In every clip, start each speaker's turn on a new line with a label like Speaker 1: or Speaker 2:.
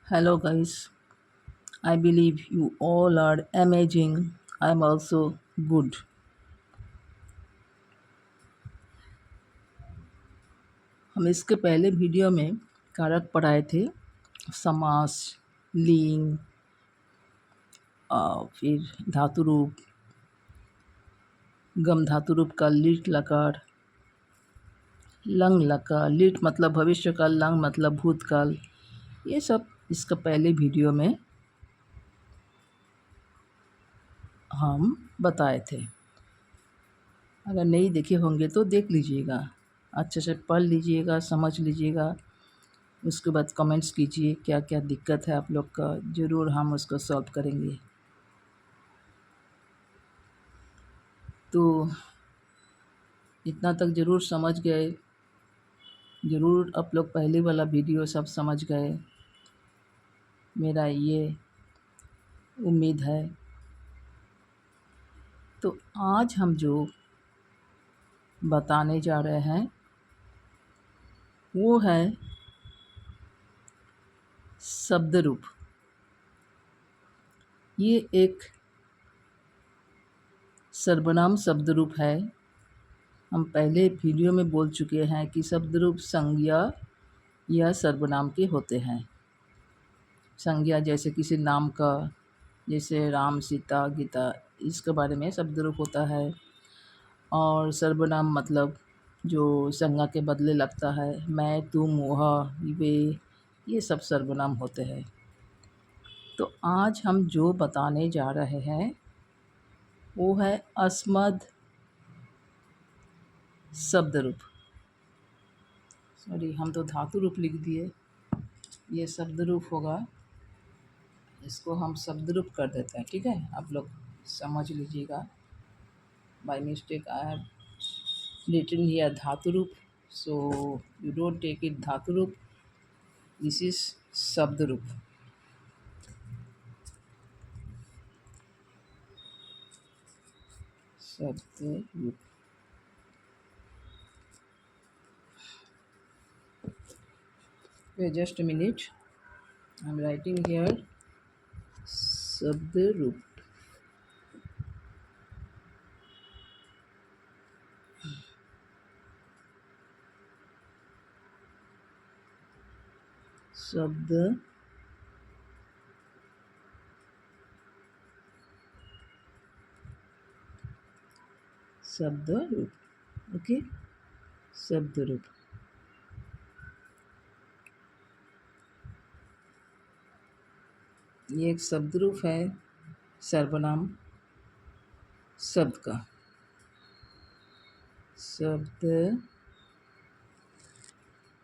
Speaker 1: Hello, guys. I believe you all are amazing. I'm also good. हम इसके पहले video में कारक पढ़ाए थे समास, लिंग, फिर धातु रूप, गम धातु रूप का लिट लकार, लंग लकार, लिट मतलब भविष्य काल, लंग मतलब भूतकाल। ये सब इसका पहले वीडियो में हम बताए थे। अगर नहीं देखे होंगे तो देख लीजिएगा, अच्छे से पढ़ लीजिएगा, समझ लीजिएगा। उसके बाद कमेंट्स कीजिए क्या क्या दिक्कत है आप लोग का, ज़रूर हम उसको सॉल्व करेंगे। तो इतना तक ज़रूर समझ गए, ज़रूर आप लोग पहले वाला वीडियो सब समझ गए, मेरा ये उम्मीद है। तो आज हम जो बताने जा रहे हैं वो है शब्द रूप। ये एक सर्वनाम शब्द रूप है। हम पहले वीडियो में बोल चुके हैं कि शब्द रूप संज्ञा या सर्वनाम के होते हैं। संज्ञा जैसे किसी नाम का, जैसे राम, सीता, गीता, इसके बारे में शब्द रूप होता है। और सर्वनाम मतलब जो संज्ञा के बदले लगता है, मैं, तुम, वह, वे, ये सब सर्वनाम होते हैं। तो आज हम जो बताने जा रहे हैं वो है अस्मद शब्द रूप। सॉरी, हम तो धातु रूप लिख दिए, ये शब्द रूप होगा, इसको हम शब्द रूप कर देते हैं। ठीक है, आप लोग समझ लीजिएगा। By mistake I have written here dhatu roop, so you don't take it dhatu roop, this is shabd roop. Shabd roop. Wait just a minute, I'm writing here shabd roop. शब्द शब्द रूप। ओके, शब्द रूप। ये एक शब्द रूप है सर्वनाम शब्द का। शब्द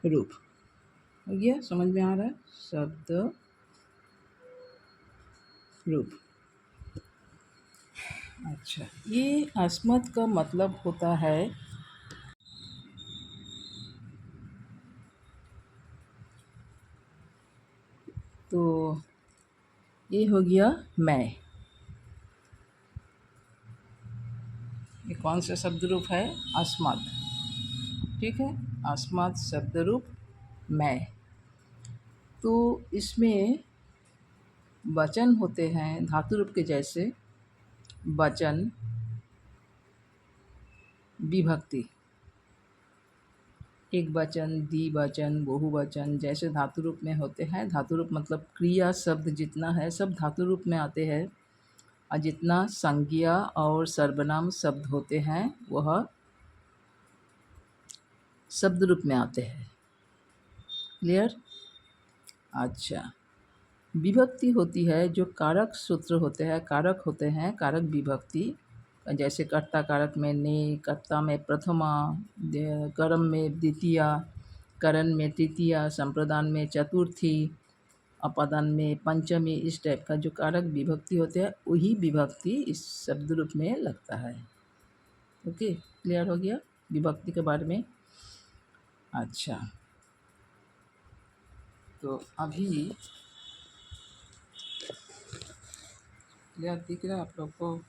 Speaker 1: रूप हो गया, समझ में आ रहा है? शब्द रूप। अच्छा, ये अस्मत् का मतलब होता है तो ये हो गया मैं। ये कौन सा शब्द रूप है? अस्मत्। ठीक है, अस्मत् शब्द रूप मैं। तो इसमें वचन होते हैं धातु रूप के जैसे वचन, विभक्ति, एक वचन, द्विवचन, बहुवचन जैसे धातु रूप में होते हैं। धातु रूप मतलब क्रिया शब्द जितना है सब धातु रूप में आते हैं, और जितना संज्ञा और सर्वनाम शब्द होते हैं वह शब्द रूप में आते हैं। क्लियर? अच्छा, विभक्ति होती है जो कारक सूत्र होते हैं, कारक होते हैं, कारक विभक्ति, जैसे कर्ता कारक में ने, कर्ता में प्रथमा, कर्म में द्वितीया, करण में तृतीया, संप्रदान में चतुर्थी, अपादान में पंचमी, इस टाइप का जो कारक विभक्ति होते हैं वही विभक्ति इस शब्द रूप में लगता है। ओके, क्लियर हो गया विभक्ति के बारे में? अच्छा, तो अभी क्लियर दिख रहा है आप लोग को?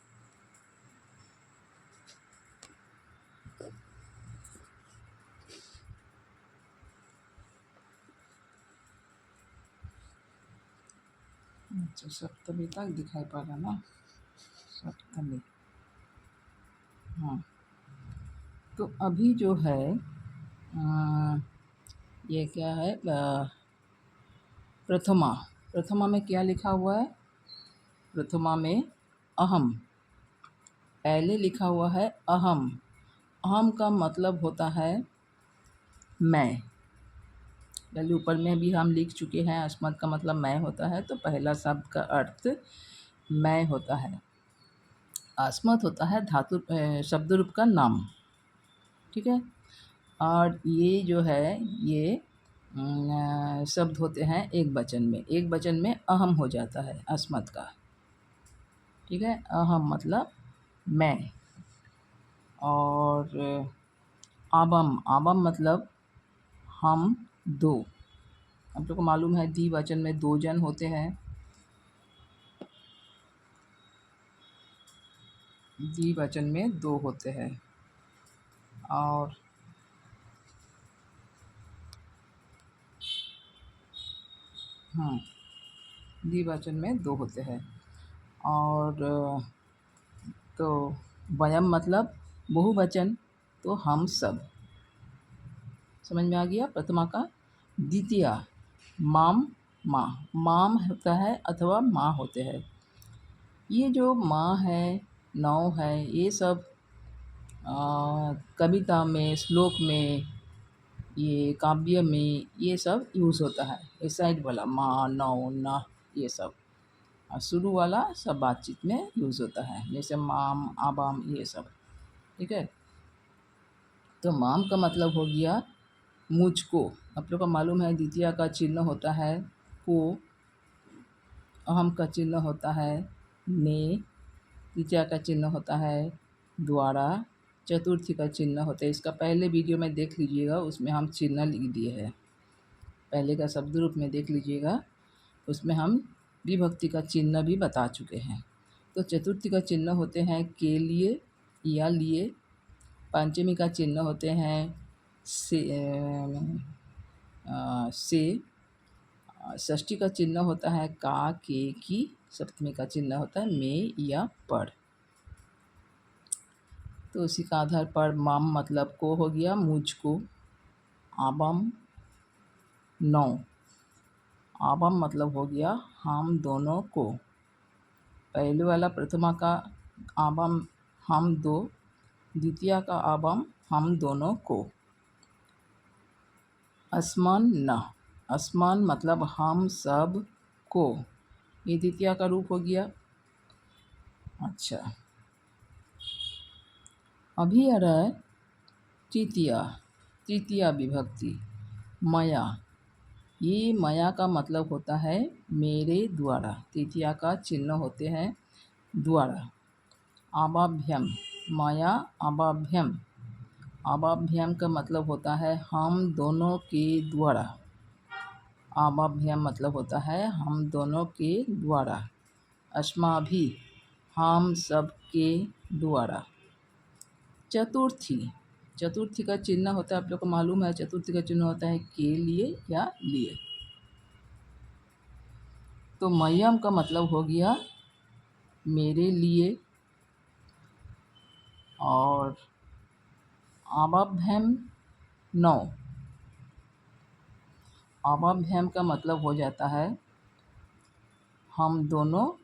Speaker 1: अच्छा, सप्तमी तक दिखाई पड़ रहा ना, सप्तमी। हाँ, तो अभी जो है ये क्या है, प्रथमा। प्रथमा में क्या लिखा हुआ है? प्रथमा में अहम, पहले लिखा हुआ है अहम। अहम का मतलब होता है मैं। पहले ऊपर में भी हम लिख चुके हैं, अस्मत् का मतलब मैं होता है, तो पहला शब्द का अर्थ मैं होता है। अस्मत् होता है धातु शब्द रूप का नाम, ठीक है। और ये जो है ये शब्द होते हैं एक वचन में, एक वचन में अहम हो जाता है अस्मत् का, ठीक है। अहम मतलब मैं। और आबम, आबम मतलब हम दो। आप लोग को मालूम है द्विवचन में दो जन होते हैं, द्विवचन में दो होते हैं। और द्विवचन में दो होते हैं। और तो वयम मतलब बहुवचन, तो हम सब। समझ में आ गया प्रथमा का। द्वितीया माम, माँ। माम होता है अथवा माँ होते हैं। ये जो माँ है, नौ है, ये सब कविता में, श्लोक में, ये काव्य में ये सब यूज़ होता है। ये साइड वाला माँ, नौ, ना, ये सब। और शुरू वाला सब बातचीत में यूज़ होता है, जैसे माम, आबाम, ये सब, ठीक है। तो माम का मतलब हो गया मुझको। आप लोग को मालूम है द्वितीया का चिन्ह होता है को, अहम का चिन्ह होता है ने, तृतीया का चिन्ह होता है द्वारा, चतुर्थी का चिन्ह होता है। इसका पहले वीडियो में देख लीजिएगा, उसमें हम चिन्ह लिख दिए हैं। पहले का शब्द रूप में देख लीजिएगा, उसमें हम विभक्ति का चिन्ह भी बता चुके हैं। तो चतुर्थी का चिन्ह होते हैं के लिए या लिए। पंचमी का चिन्ह होते हैं से। षष्ठी का चिन्ह होता है का, के, की। सप्तमी का चिन्ह होता है में या पर। तो उसी का आधार पर माम मतलब को हो गया मुझको। आबम नौ, आबम मतलब हो गया हम दोनों को। पहले वाला प्रथमा का आबम हम दो, द्वितीया का आबम हम दोनों को। अस्मान न, अस्मान मतलब हम सब को, ये द्वितीया का रूप हो गया। अच्छा, अभी आ रहा है तृतीया, तृतीया विभक्ति मया। ये मया का मतलब होता है मेरे द्वारा। तृतीया का चिन्ह होते हैं द्वारा। आबाभ्यम, मया आबाभ्यम। आबाभ्यम का मतलब होता है हम दोनों के द्वारा। आबाभ्यम मतलब होता है हम दोनों के द्वारा। अस्माभि, हम सब के द्वारा। चतुर्थी, चतुर्थी का चिन्ह होता है, आप लोग को मालूम है चतुर्थी का चिन्ह होता है के लिए या लिए। तो मह्यम का मतलब हो गया मेरे लिए। और आबाभ्यम नौ, आबाभ्यम का मतलब हो जाता है हम दोनों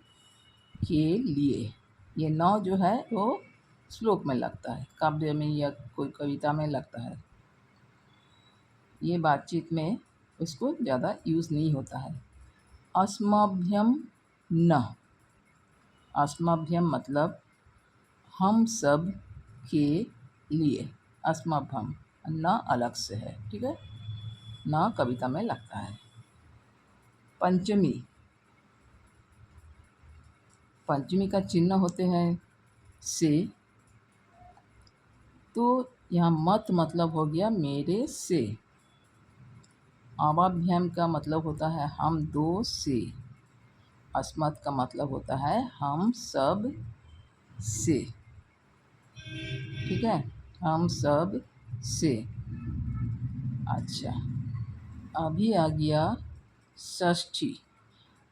Speaker 1: के लिए। ये नौ जो है वो श्लोक में लगता है, काव्य में या कोई कविता में लगता है। ये बातचीत में उसको ज़्यादा यूज़ नहीं होता है। अस्मभ्यम न, अस्मभ्यम मतलब हम सब के लिए। अस्मभ्यम न अलग से है, ठीक है, न कविता में लगता है। पंचमी, पंचमी का चिन्ह होते हैं से। तो यहाँ मत मतलब हो गया मेरे से। आवाभ्याम का मतलब होता है हम दो से। अस्मत् का मतलब होता है हम सब से, ठीक है, हम सब से। अच्छा, अभी आ गया षष्ठी।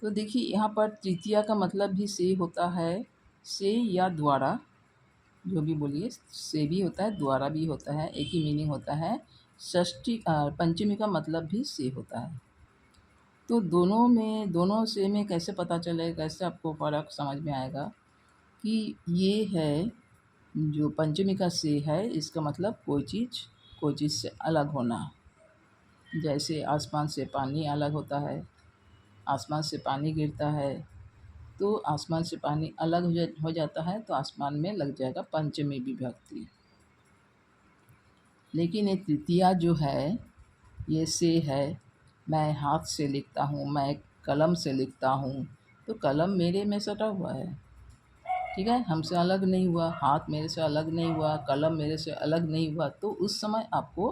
Speaker 1: तो देखिए यहाँ पर तृतीया का मतलब भी से होता है, से या द्वारा, जो भी बोलिए, से भी होता है, द्वारा भी होता है, एक ही मीनिंग होता है। षष्ठी पंचमी का मतलब भी से होता है। तो दोनों से में कैसे पता चलेगा, कैसे आपको फ़र्क समझ में आएगा कि ये है जो पंचमी का से है, इसका मतलब कोई चीज़ से अलग होना। जैसे आसमान से पानी अलग होता है, आसमान से पानी गिरता है, तो आसमान से पानी अलग हो जाता है, तो आसमान में लग जाएगा पंचमी विभक्ति। लेकिन ये तृतीया जो है, ये से है, मैं हाथ से लिखता हूँ, मैं कलम से लिखता हूँ, तो कलम मेरे में सटा हुआ है, ठीक है, हमसे अलग नहीं हुआ, हाथ मेरे से अलग नहीं हुआ, कलम मेरे से अलग नहीं हुआ, तो उस समय आपको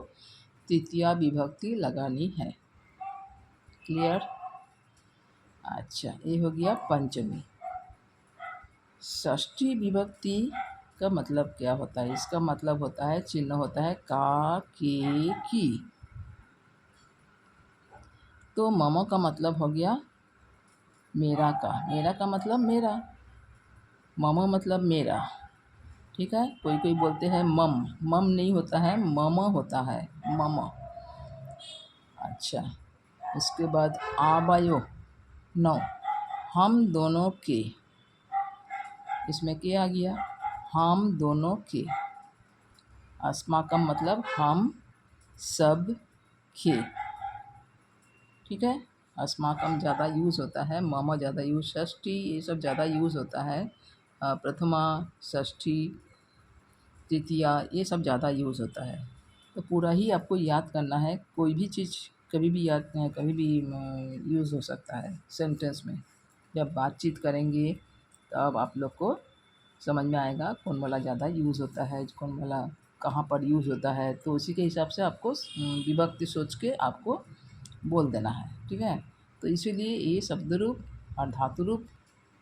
Speaker 1: तृतीया विभक्ति लगानी है। क्लियर? अच्छा, ये हो गया पंचमी। षष्ठी विभक्ति का मतलब क्या होता है? इसका मतलब होता है, चिन्ह होता है का, के, की। तो मम का मतलब हो गया मेरा का, मेरा का मतलब मेरा, मम मतलब मेरा, ठीक है। कोई कोई बोलते हैं मम, मम नहीं होता है, मम होता है, मम। अच्छा, इसके बाद आबयो, नौ, हम दोनों के, इसमें क्या आ गया, हम दोनों के। अस्माकम मतलब हम सब के, ठीक है। अस्माकम ज़्यादा यूज़ होता है, मम ज़्यादा यूज़, षष्ठी ये सब ज़्यादा यूज़ होता है। प्रथमा, षष्ठी, तृतीया ये सब ज़्यादा यूज़ होता है। तो पूरा ही आपको याद करना है, कोई भी चीज़ कभी भी याद कभी भी यूज़ हो सकता है सेंटेंस में। जब बातचीत करेंगे तब आप लोग को समझ में आएगा कौन वाला ज़्यादा यूज़ होता है, कौन वाला कहाँ पर यूज़ होता है, तो उसी के हिसाब से आपको विभक्ति सोच के आपको बोल देना है, ठीक है। तो इसीलिए ये शब्द रूप और धातु रूप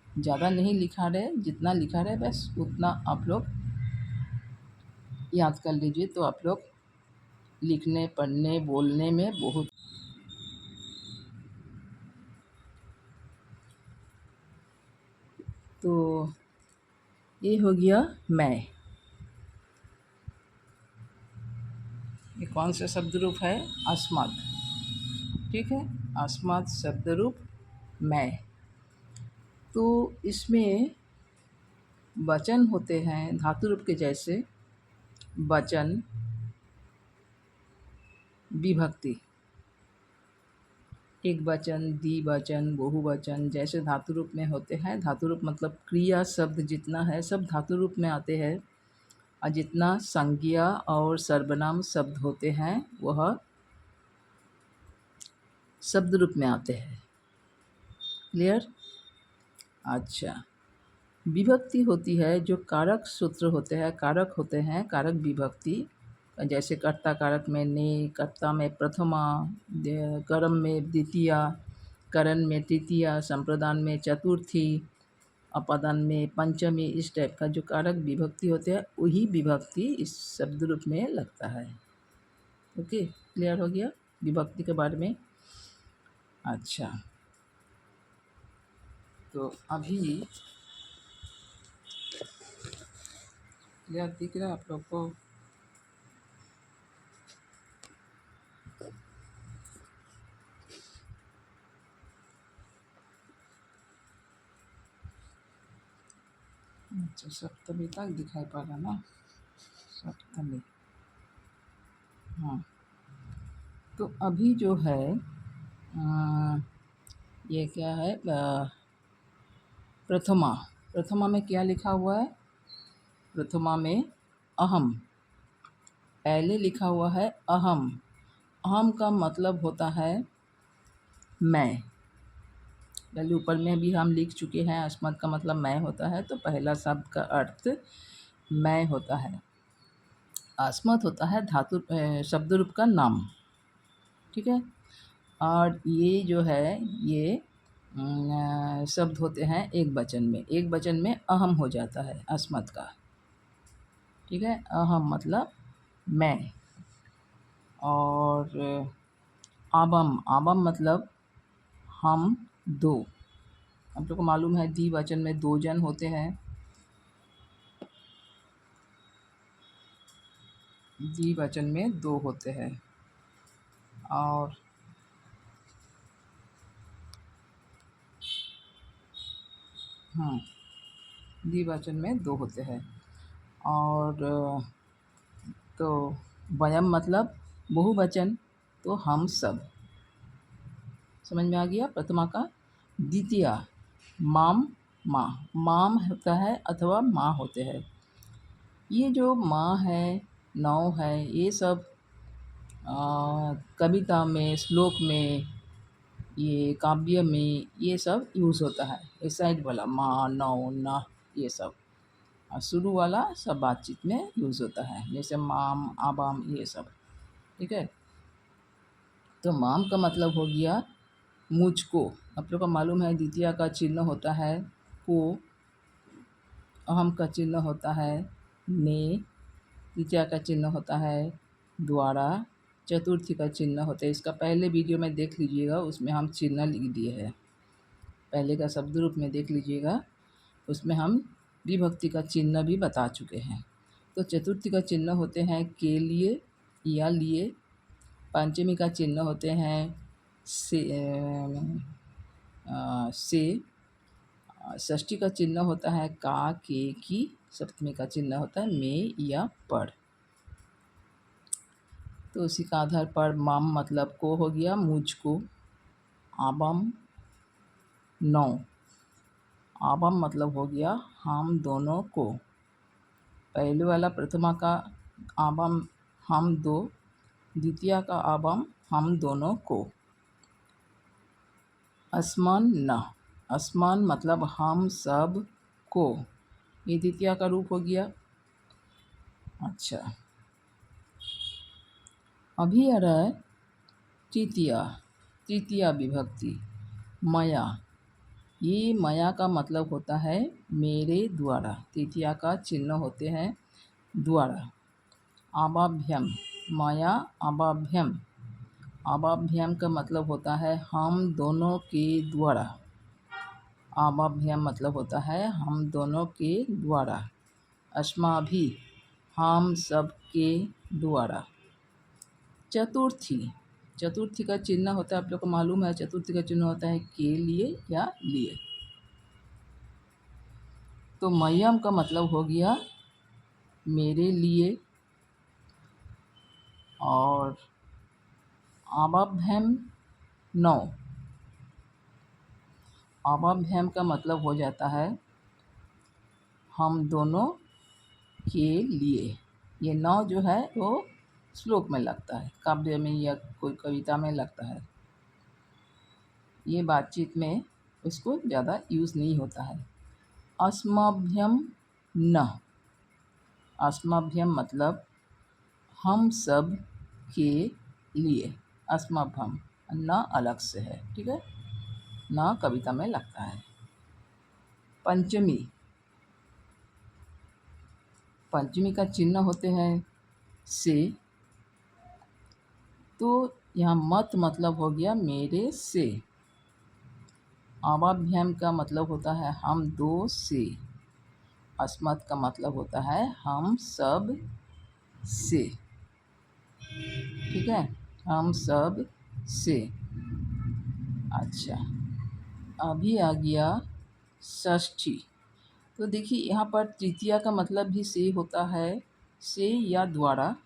Speaker 1: ज़्यादा नहीं लिखा रहे, जितना लिखा रहे बस उतना आप लोग याद कर लीजिए, तो आप लोग लिखने, पढ़ने, बोलने में बहुत। तो ये हो गया मैं। ये कौन सा शब्द रूप है? अस्मत्, ठीक है, अस्मत् शब्द रूप मैं। तो इसमें वचन होते हैं धातु रूप के जैसे वचन, विभक्ति, एक वचन, द्विवचन, बहुवचन जैसे धातु रूप में होते हैं। धातु रूप मतलब क्रिया शब्द जितना है सब धातु रूप में आते हैं, और जितना संज्ञा और सर्वनाम शब्द होते हैं वह शब्द रूप में आते हैं। क्लियर? अच्छा, विभक्ति होती है जो कारक सूत्र होते हैं, कारक होते हैं, कारक विभक्ति, जैसे कर्ता कारक में ने, कर्ता में प्रथमा, कर्म में द्वितीया, करण में तृतीया, संप्रदान में चतुर्थी, अपादान में पंचमी, इस टाइप का जो कारक विभक्ति होते हैं वही विभक्ति इस शब्द रूप में लगता है। ओके, क्लियर हो गया विभक्ति के बारे में। अच्छा, तो अभी क्लियर दिख रहा है आप लोग को? अच्छा, सप्तमी तक दिखाई पड़ रहा ना, सप्तमी, हाँ। तो अभी जो है ये क्या है, प्रथमा, प्रथमा में क्या लिखा हुआ है? प्रथमा में अहम, पहले लिखा हुआ है अहम। अहम का मतलब होता है मैं, पहले ऊपर में भी हम लिख चुके हैं, अस्मत् का मतलब मैं होता है, तो पहला शब्द का अर्थ मैं होता है। अस्मत् होता है धातु शब्द रूप का नाम, ठीक है। और ये जो है ये शब्द होते हैं एक वचन में, एक वचन में अहम हो जाता है अस्मत् का, ठीक है। अहम मतलब मैं। और आबम, आबम मतलब हम दो, आप लोग को मालूम है द्विवचन में 2 जन होते हैं। द्विवचन में 2 होते हैं और द्विवचन में 2 होते हैं और तो वयम मतलब बहुवचन, तो हम सब। समझ में आ गया प्रथमा का। द्वितीया माम माँ, माम होता है अथवा माँ होते हैं। ये जो माँ है, नौ है, ये सब कविता में, श्लोक में, ये काव्य में ये सब यूज़ होता है। ये साइड वाला माँ, नौ, न, ये सब, और शुरू वाला सब बातचीत में यूज़ होता है, जैसे माम, आबाम, ये सब। ठीक है। तो माम का मतलब हो गया मुझको। आप लोग को मालूम है द्वितीया का चिन्ह होता है को, अहम का चिन्ह होता है ने, तृतीया का चिन्ह होता है द्वारा, चतुर्थी का चिन्ह होता है। इसका पहले वीडियो में देख लीजिएगा, उसमें हम चिन्ह लिख दिए हैं। पहले का शब्द रूप में देख लीजिएगा, उसमें हम विभक्ति का चिन्ह भी बता चुके हैं। तो चतुर्थी का चिन्ह होते हैं के लिए या लिए। पंचमी का चिन्ह होते हैं से। षष्ठी का चिन्ह होता है का, के, की। सप्तमी का चिन्ह होता है में या पर। तो उसी का आधार पर माम मतलब को हो गया मुझको। आबम नौ, आबम मतलब हो गया हम दोनों को। पहले वाला प्रथमा का आबम हम दो, द्वितीय का आबम हम दोनों को। अस्मान न, अस्मान मतलब हम सब को, ये द्वितीय का रूप हो गया। अच्छा, अभी आ रहा है तृतीया, तृतीया विभक्ति मया। ये मया का मतलब होता है मेरे द्वारा। तृतीया का चिन्ह होते हैं द्वारा। आबाभ्यम, मया आबाभ्यम, आबाभ्यम का मतलब होता है हम दोनों के द्वारा। आबाभ्यम मतलब होता है हम दोनों के द्वारा। अस्माभि, हम सब के द्वारा। चतुर्थी, चतुर्थी का चिन्ह होता है, आप लोग को मालूम है, चतुर्थी का चिन्ह होता है के लिए या लिए। तो मय्यम का मतलब हो गया मेरे लिए, और आबाभ्यम नौ, आबाभ्यम का मतलब हो जाता है हम दोनों के लिए। ये नौ जो है वो श्लोक में लगता है, काव्य में या कोई कविता में लगता है। ये बातचीत में उसको ज़्यादा यूज़ नहीं होता है। अस्मभ्यम न, अस्मभ्यम मतलब हम सब के लिए। अस्मभ्यम न अलग से है, ठीक है, न कविता में लगता है। पंचमी, पंचमी का चिन्ह होते हैं से। तो यहाँ मत मतलब हो गया मेरे से। आवाभ्याम का मतलब होता है हम दो से। अस्मत् का मतलब होता है हम सब से, ठीक है, हम सब से। अच्छा, अभी आ गया षष्ठी। तो देखिए यहाँ पर तृतीया का मतलब भी से होता है, से या द्वारा,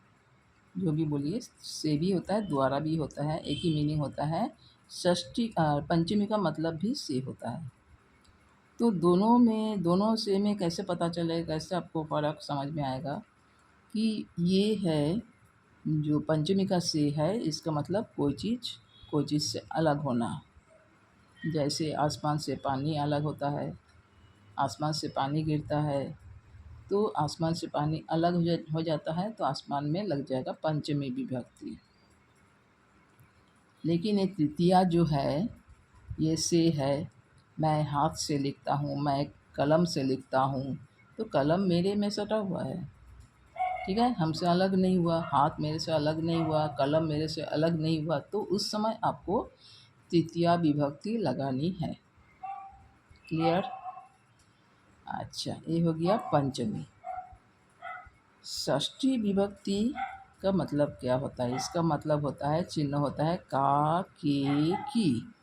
Speaker 1: जो भी बोलिए, से भी होता है द्वारा भी होता है, एक ही मीनिंग होता है। षष्ठी पंचमी का मतलब भी से होता है। तो दोनों में, दोनों से में कैसे पता चलेगा, कैसे आपको फ़र्क समझ में आएगा कि ये है जो पंचमी का से है, इसका मतलब कोई चीज़ से अलग होना। जैसे आसमान से पानी अलग होता है, आसमान से पानी गिरता है तो आसमान से पानी अलग हो जाता है, तो आसमान में लग जाएगा पंचमी विभक्ति। लेकिन ये तृतीया जो है ये से है, मैं हाथ से लिखता हूँ, मैं कलम से लिखता हूँ, तो कलम मेरे में सटा हुआ है, ठीक है, हमसे अलग नहीं हुआ, हाथ मेरे से अलग नहीं हुआ, कलम मेरे से अलग नहीं हुआ, तो उस समय आपको तृतीया विभक्ति लगानी है। क्लियर। अच्छा, ये हो गया पंचमी। षष्ठी विभक्ति का मतलब क्या होता है? इसका मतलब होता है, चिन्ह होता है का, के, की।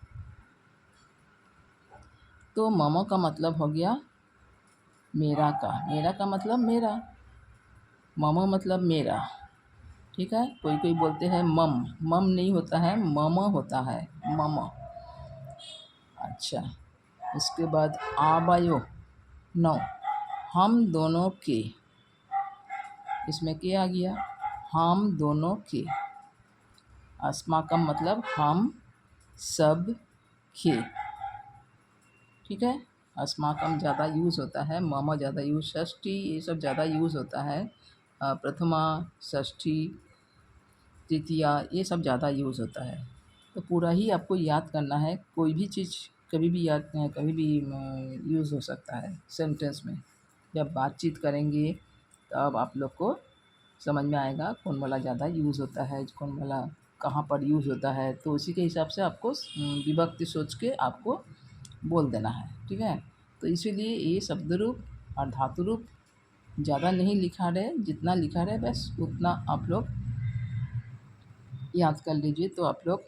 Speaker 1: तो मम का मतलब हो गया मेरा का। मेरा का मतलब मेरा, मम मतलब मेरा। ठीक है, कोई कोई बोलते हैं मम। मम नहीं होता है, मम होता है, मम। अच्छा, उसके बाद आबयो, नौ, हम दोनों के। इसमें क्या आ गया? हम दोनों के। अस्माकम मतलब हम सब के। ठीक है, अस्माकम ज़्यादा यूज़ होता है, मम ज़्यादा यूज़, षष्ठी ये सब ज़्यादा यूज़ होता है। प्रथमा, षष्ठी, तृतीया ये सब ज़्यादा यूज़ होता है। तो पूरा ही आपको याद करना है। कोई भी चीज़ कभी भी याद कभी भी यूज़ हो सकता है सेंटेंस में। जब बातचीत करेंगे तब आप लोग को समझ में आएगा कौन वाला ज़्यादा यूज़ होता है, कौन वाला कहाँ पर यूज़ होता है। तो उसी के हिसाब से आपको विभक्ति सोच के आपको बोल देना है। ठीक है, तो इसीलिए ये शब्द रूप और धातु रूप ज़्यादा नहीं लिखा रहे, जितना लिखा रहे बस उतना आप लोग याद कर लीजिए, तो आप लोग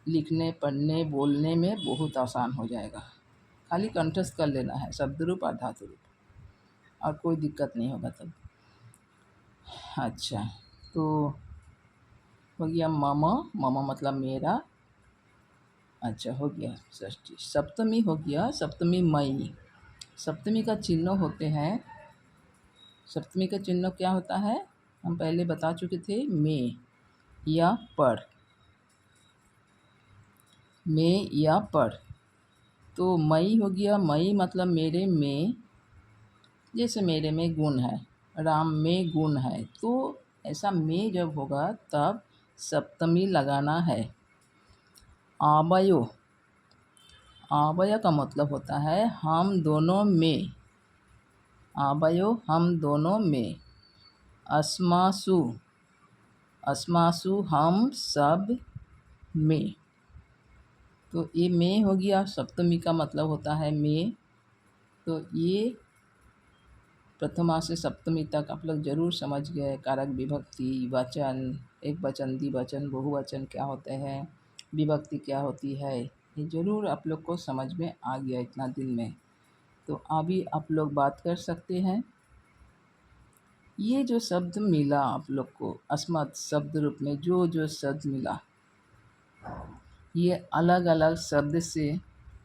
Speaker 1: लिखने, पढ़ने, बोलने में बहुत आसान हो जाएगा। खाली कंठस्थ कर लेना है शब्द रूप और धातु रूप, और कोई दिक्कत नहीं होगा तब। अच्छा, तो हो गया मम, मम मतलब मेरा। अच्छा, हो गया षष्ठी। सप्तमी हो गया, सप्तमी मई। सप्तमी का चिन्ह होते हैं, सप्तमी का चिन्ह क्या होता है हम पहले बता चुके थे, में या पर, में या पर। तो मई हो गया, मई मतलब मेरे में, जैसे मेरे में गुण है, राम में गुण है, तो ऐसा में जब होगा तब सप्तमी लगाना है। आबयो, आबय का मतलब होता है हम दोनों में, आबयो हम दोनों में। अस्मासु, अस्मासु हम सब में। तो ये में हो गया, सप्तमी का मतलब होता है में। तो ये प्रथमा से सप्तमी तक आप लोग जरूर समझ गए। कारक, विभक्ति, वचन, एक वचन, द्विवचन, बहुवचन क्या होते हैं, विभक्ति क्या होती है, ये ज़रूर आप लोग को समझ में आ गया इतना दिन में। तो अभी आप लोग बात कर सकते हैं। ये जो शब्द मिला आप लोग को अस्मत् शब्द रूप में, जो जो शब्द मिला, ये अलग अलग शब्द से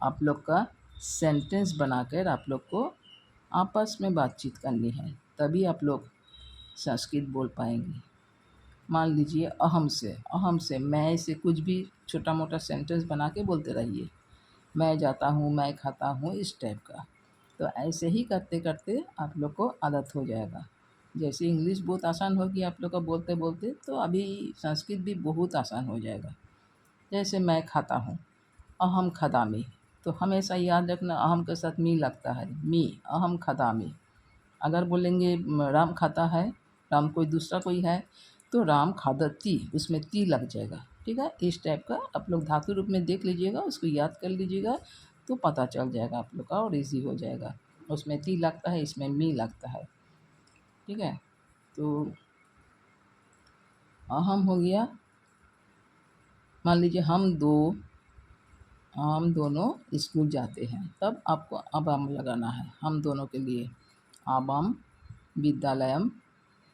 Speaker 1: आप लोग का सेंटेंस बनाकर आप लोग को आपस में बातचीत करनी है, तभी आप लोग संस्कृत बोल पाएंगे। मान लीजिए अहम से, अहम से मैं से कुछ भी छोटा मोटा सेंटेंस बना के बोलते रहिए। मैं जाता हूँ, मैं खाता हूँ, इस टाइप का। तो ऐसे ही करते करते आप लोग को आदत हो जाएगा। जैसे इंग्लिश बहुत आसान होगी आप लोग का बोलते बोलते, तो अभी संस्कृत भी बहुत आसान हो जाएगा। जैसे मैं खाता हूँ, अहम खदामी, तो हमेशा याद रखना अहम के साथ मी लगता है, मी, अहम खदामी। अगर बोलेंगे राम खाता है, राम कोई दूसरा कोई है, तो राम खादती, उसमें ती लग जाएगा। ठीक है, इस टाइप का आप लोग धातु रूप में देख लीजिएगा, उसको याद कर लीजिएगा, तो पता चल जाएगा आप लोग का और ईजी हो जाएगा। उसमें ती लगता है, इसमें मी लगता है। ठीक है, तो अहम हो गया। मान लीजिए हम दोनों स्कूल जाते हैं, तब आपको अबम लगाना है हम दोनों के लिए। अबम विद्यालयम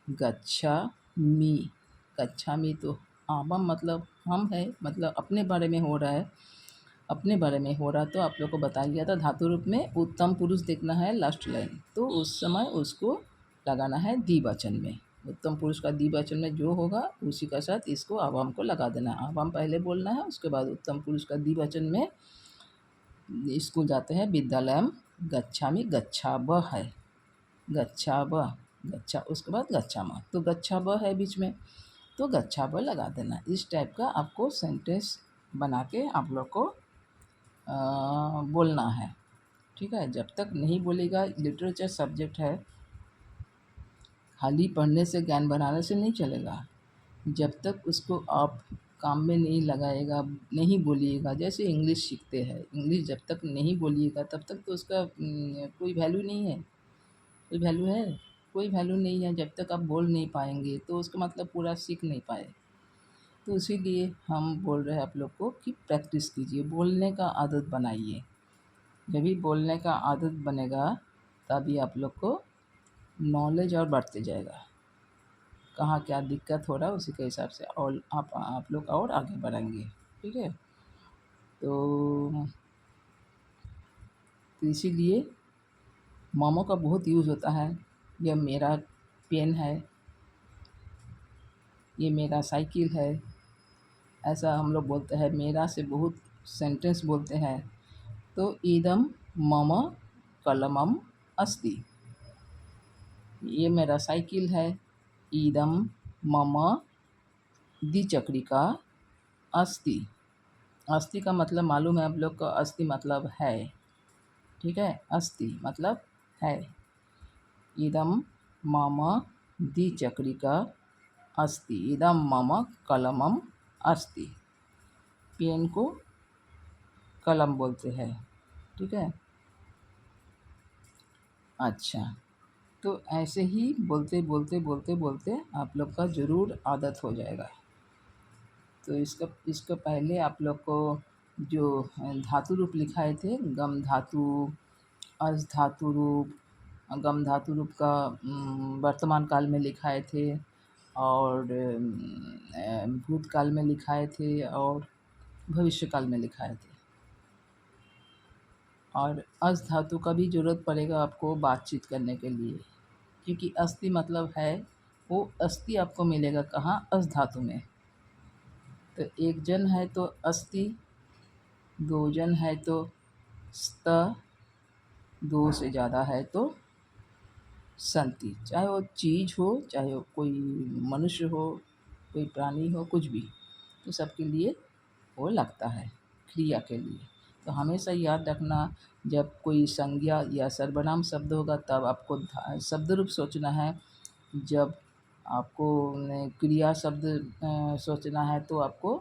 Speaker 1: गच्छामि, गच्छामि, तो आबम मतलब हम है, मतलब अपने बारे में हो रहा है, अपने बारे में हो रहा। तो आप लोग को बताया गया था धातु रूप में उत्तम पुरुष देखना है लास्ट लाइन, तो उस समय उसको लगाना है द्विवचन में। उत्तम पुरुष का द्विवचन में जो होगा उसी का साथ इसको आवाम को लगा देना है। आवाम पहले बोलना है, उसके बाद उत्तम पुरुष का द्विवचन में स्कूल जाते हैं, विद्यालयम गच्छामि, गच्छाब है, गच्छाब, गच्छा, उसके बाद गच्छामा, तो गच्छाब है बीच में, तो गच्छाब लगा देना। इस टाइप का आपको सेंटेंस बना के आप लोग को बोलना है। ठीक है, जब तक नहीं बोलेगा, लिटरेचर सब्जेक्ट है, खाली पढ़ने से ज्ञान बनाने से नहीं चलेगा। जब तक उसको आप काम में नहीं लगाएगा, नहीं बोलिएगा। जैसे इंग्लिश सीखते हैं, इंग्लिश जब तक नहीं बोलिएगा तब तक तो उसका कोई वैल्यू नहीं है। कोई वैल्यू है? कोई वैल्यू नहीं है। जब तक आप बोल नहीं पाएँगे तो उसका मतलब पूरा सीख नहीं पाए। तो इसीलिए हम बोल रहे हैं आप लोग को कि प्रैक्टिस कीजिए, बोलने का आदत बनाइए। जब भी बोलने का आदत बनेगा तभी आप लोग को नॉलेज और बढ़ते जाएगा। कहाँ क्या दिक्कत हो रहा है उसी के हिसाब से और आप लोग और आगे बढ़ेंगे। ठीक है? तो इसीलिए मोमो का बहुत यूज़ होता है। यह मेरा पेन है, ये मेरा साइकिल है, ऐसा हम लोग बोलते हैं। मेरा से बहुत सेंटेंस बोलते हैं। तो इदं मम कलमम अस्ति, ये मेरा साइकिल है। इदं मम द्विचक्रिका अस्ति। अस्ति का मतलब मालूम है आप लोग को, अस्ति मतलब है। ठीक है? अस्ति मतलब है। इदं मम द्विचक्रिका अस्ति, इदं मम कलमम अस्ति। पेन को कलम बोलते हैं। ठीक है? अच्छा, तो ऐसे ही बोलते बोलते बोलते बोलते आप लोग का ज़रूर आदत हो जाएगा। तो इसका पहले आप लोग को जो धातु रूप लिखाए थे, गम धातु, अस धातु रूप, गम धातु रूप का वर्तमान काल में लिखाए थे और भूतकाल में लिखाए थे और भविष्य काल में लिखाए थे। और अस धातु का भी ज़रूरत पड़ेगा आपको बातचीत करने के लिए, क्योंकि अस्ति मतलब है। वो अस्ति आपको मिलेगा कहाँ? अस धातु में। तो एक जन है तो अस्ति, दो जन है तो स्त, दो से ज़्यादा है तो संति। चाहे वो चीज़ हो, चाहे वो कोई मनुष्य हो, कोई प्राणी हो, कुछ भी, तो सबके लिए वो लगता है क्रिया के लिए। तो हमेशा याद रखना, जब कोई संज्ञा या सर्वनाम शब्द होगा तब आपको शब्द रूप सोचना है। जब आपको क्रिया शब्द सोचना है तो आपको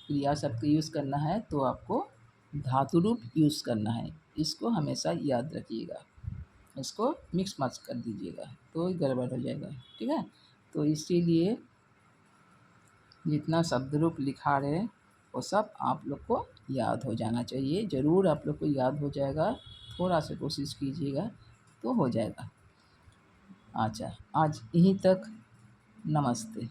Speaker 1: क्रिया शब्द यूज़ करना है, तो आपको धातु रूप यूज़ करना है। इसको हमेशा याद रखिएगा। इसको मिक्स मच कर दीजिएगा तो गड़बड़ हो जाएगा। ठीक है? तो इसीलिए जितना शब्द रूप लिखा रहे वो सब आप लोग को याद हो जाना चाहिए। ज़रूर आप लोग को याद हो जाएगा। थोड़ा सा कोशिश कीजिएगा तो हो जाएगा। अच्छा, आज यहीं तक। नमस्ते।